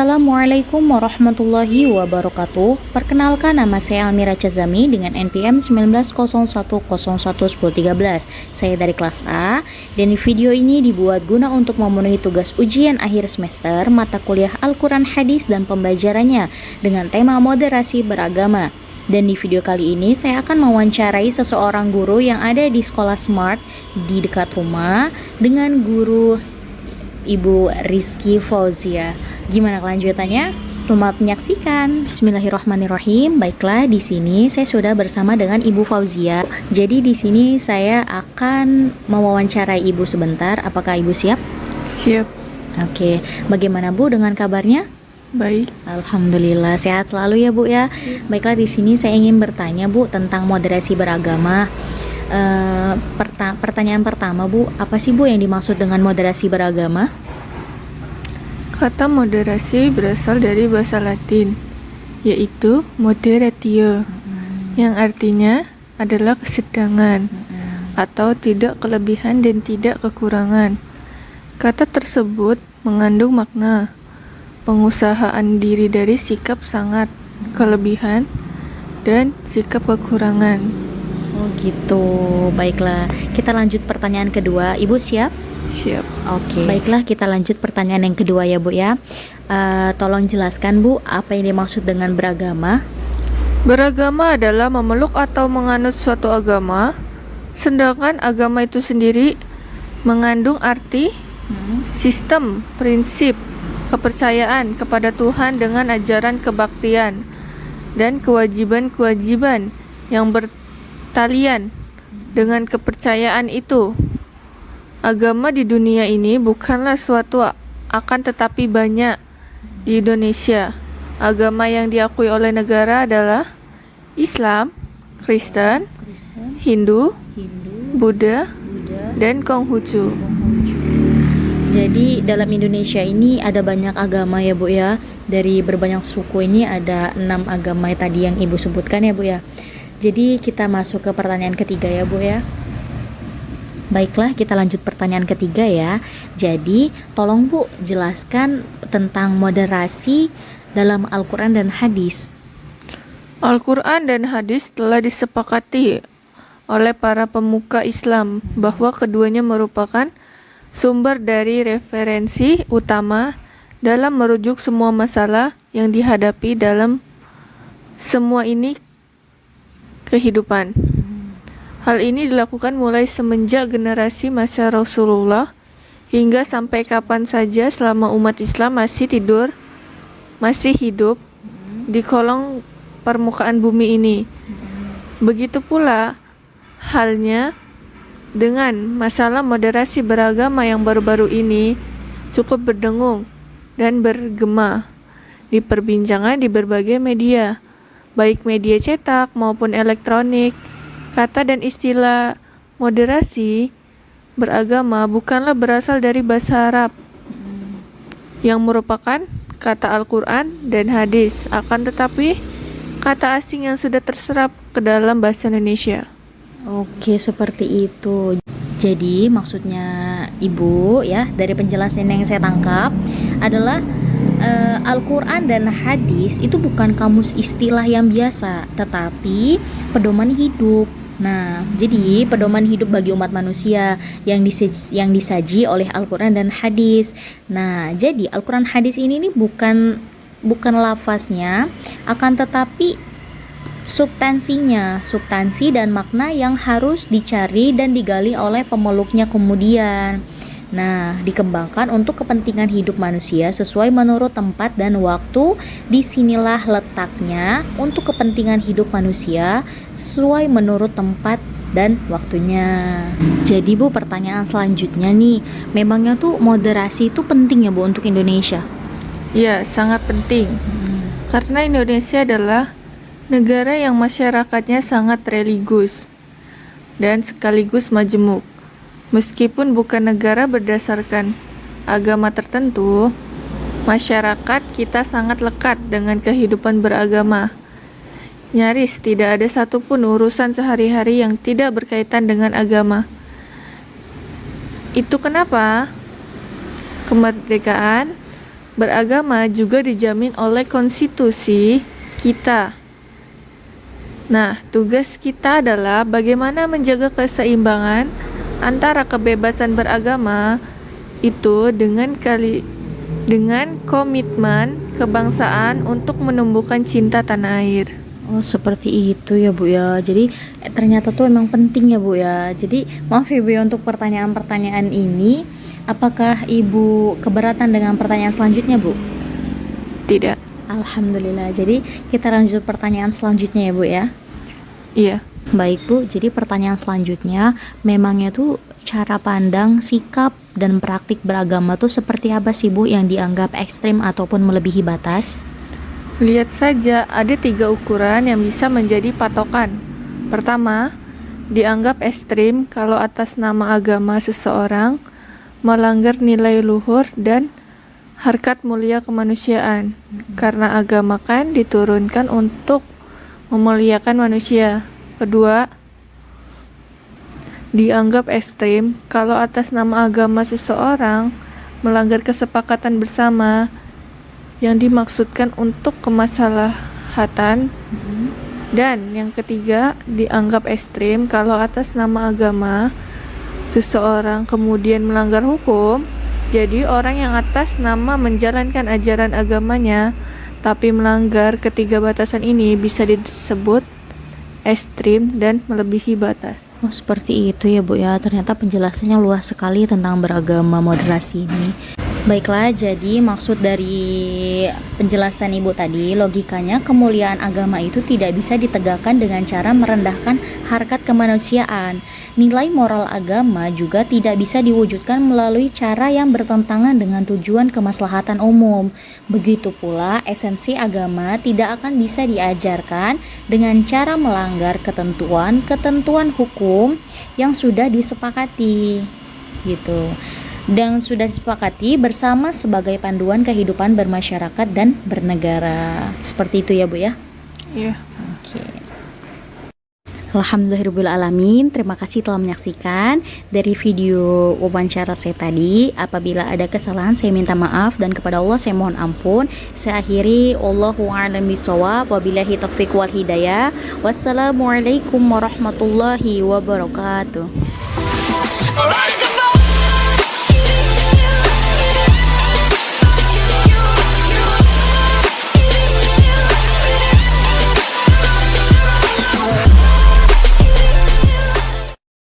Assalamualaikum warahmatullahi wabarakatuh. Perkenalkan, nama saya Almira Chazami dengan NPM 1901011013. Saya dari kelas A dan video ini dibuat guna untuk memenuhi tugas ujian akhir semester mata kuliah Al-Quran Hadis dan pembelajarannya dengan tema moderasi beragama. Dan di video kali ini saya akan mewawancarai seseorang guru yang ada di sekolah Smart di dekat rumah dengan guru Ibu Rizky Fauzia. Gimana kelanjutannya? Selamat menyaksikan. Bismillahirrahmanirrahim. Baiklah, di sini saya sudah bersama dengan Ibu Fauzia. Jadi di sini saya akan mewawancarai Ibu sebentar. Apakah Ibu siap? Siap. Oke. Bagaimana Bu dengan kabarnya? Baik. Alhamdulillah, sehat selalu ya Bu ya. Baiklah, di sini saya ingin bertanya Bu tentang moderasi beragama. Pertanyaan pertama Bu, apa sih Bu yang dimaksud dengan moderasi beragama? Kata moderasi berasal dari bahasa Latin, yaitu moderatio, yang artinya adalah kesedangan atau tidak kelebihan dan tidak kekurangan. Kata tersebut mengandung makna pengusahaan diri dari sikap sangat kelebihan dan sikap kekurangan. Oh gitu, baiklah. Kita lanjut pertanyaan kedua. Ibu siap? Siap. Oke. Baiklah, kita lanjut pertanyaan yang kedua ya Bu ya. Tolong jelaskan Bu, apa yang dimaksud dengan beragama? Beragama adalah memeluk atau menganut suatu agama, sedangkan agama itu sendiri mengandung arti, sistem, prinsip, kepercayaan kepada Tuhan dengan ajaran kebaktian dan kewajiban-kewajiban yang bertalian dengan kepercayaan itu. Agama di dunia ini bukanlah suatu akan tetapi banyak. Di Indonesia, agama yang diakui oleh negara adalah Islam, Kristen, Hindu, Buddha, dan Konghucu. Jadi dalam Indonesia ini ada banyak agama ya Bu ya. Dari berbanyak suku ini ada 6 agama tadi yang Ibu sebutkan ya Bu ya. Jadi kita masuk ke pertanyaan ketiga ya Bu ya. Baiklah, kita lanjut pertanyaan ketiga ya. Jadi, tolong Bu jelaskan tentang moderasi dalam Al-Quran dan hadis. Al-Quran dan hadis telah disepakati oleh para pemuka Islam bahwa keduanya merupakan sumber dari referensi utama dalam merujuk semua masalah yang dihadapi dalam semua ini kehidupan. Hal ini dilakukan mulai semenjak generasi masa Rasulullah hingga sampai kapan saja selama umat Islam masih hidup di kolong permukaan bumi ini. Begitu pula halnya dengan masalah moderasi beragama yang baru-baru ini cukup berdengung dan bergema diperbincangkan di berbagai media, baik media cetak maupun elektronik. Kata dan istilah moderasi beragama bukanlah berasal dari bahasa Arab yang merupakan kata Al-Quran dan hadis, akan tetapi kata asing yang sudah terserap ke dalam bahasa Indonesia. Oke, seperti itu. Jadi maksudnya Ibu ya, dari penjelasan yang saya tangkap adalah Al-Quran dan hadis itu bukan kamus istilah yang biasa, tetapi pedoman hidup. Nah, jadi pedoman hidup bagi umat manusia yang disaji oleh Al-Quran dan hadis. Nah, jadi Al-Quran hadis ini bukan lafaznya, akan tetapi substansi dan makna yang harus dicari dan digali oleh pemeluknya kemudian. Nah, dikembangkan untuk kepentingan hidup manusia sesuai menurut tempat dan waktu. Disinilah letaknya untuk kepentingan hidup manusia sesuai menurut tempat dan waktunya. Jadi Bu, pertanyaan selanjutnya nih, memangnya tuh moderasi itu penting ya Bu untuk Indonesia? Ya, sangat penting. Karena Indonesia adalah negara yang masyarakatnya sangat religius dan sekaligus majemuk. Meskipun bukan negara berdasarkan agama tertentu, masyarakat kita sangat lekat dengan kehidupan beragama. Nyaris tidak ada satupun urusan sehari-hari yang tidak berkaitan dengan agama. Itu kenapa kemerdekaan beragama juga dijamin oleh konstitusi kita. Nah, tugas kita adalah bagaimana menjaga keseimbangan antara kebebasan beragama itu dengan komitmen kebangsaan untuk menumbuhkan cinta tanah air. Oh, seperti itu ya Bu ya. Jadi ternyata tuh emang penting ya Bu ya. Jadi maaf ya Bu ya untuk pertanyaan-pertanyaan ini. Apakah Ibu keberatan dengan pertanyaan selanjutnya Bu? Tidak. Alhamdulillah. Jadi kita lanjut pertanyaan selanjutnya ya Bu ya. Iya. Baik Bu, jadi pertanyaan selanjutnya, memangnya tuh cara pandang, sikap, dan praktik beragama tuh seperti apa sih Bu yang dianggap ekstrim ataupun melebihi batas? Lihat saja, ada 3 ukuran yang bisa menjadi patokan. Pertama, dianggap ekstrim kalau atas nama agama seseorang melanggar nilai luhur dan harkat mulia kemanusiaan. Karena agama kan diturunkan untuk memuliakan manusia. Kedua, dianggap ekstrim kalau atas nama agama seseorang melanggar kesepakatan bersama yang dimaksudkan untuk kemaslahatan. Dan yang ketiga, dianggap ekstrim kalau atas nama agama seseorang kemudian melanggar hukum. Jadi orang yang atas nama menjalankan ajaran agamanya tapi melanggar ketiga batasan ini bisa disebut ekstrim dan melebihi batas. Oh, seperti itu ya Bu ya. Ternyata penjelasannya luas sekali tentang beragama moderasi ini. Baiklah, jadi maksud dari penjelasan Ibu tadi, logikanya kemuliaan agama itu tidak bisa ditegakkan dengan cara merendahkan harkat kemanusiaan. Nilai moral agama juga tidak bisa diwujudkan melalui cara yang bertentangan dengan tujuan kemaslahatan umum. Begitu pula esensi agama tidak akan bisa diajarkan dengan cara melanggar ketentuan hukum yang sudah disepakati. Gitu. Dan sudah disepakati bersama sebagai panduan kehidupan bermasyarakat dan bernegara. Seperti itu ya Bu ya? Iya. Oke. Alhamdulillahirrahmanirrahim. Terima kasih telah menyaksikan dari video wawancara saya tadi. Apabila ada kesalahan saya minta maaf dan kepada Allah saya mohon ampun. Saya akhiri, Allahu a'lam bishawab, wabillahi taufiq wal hidayah. Wassalamualaikum warahmatullahi wabarakatuh.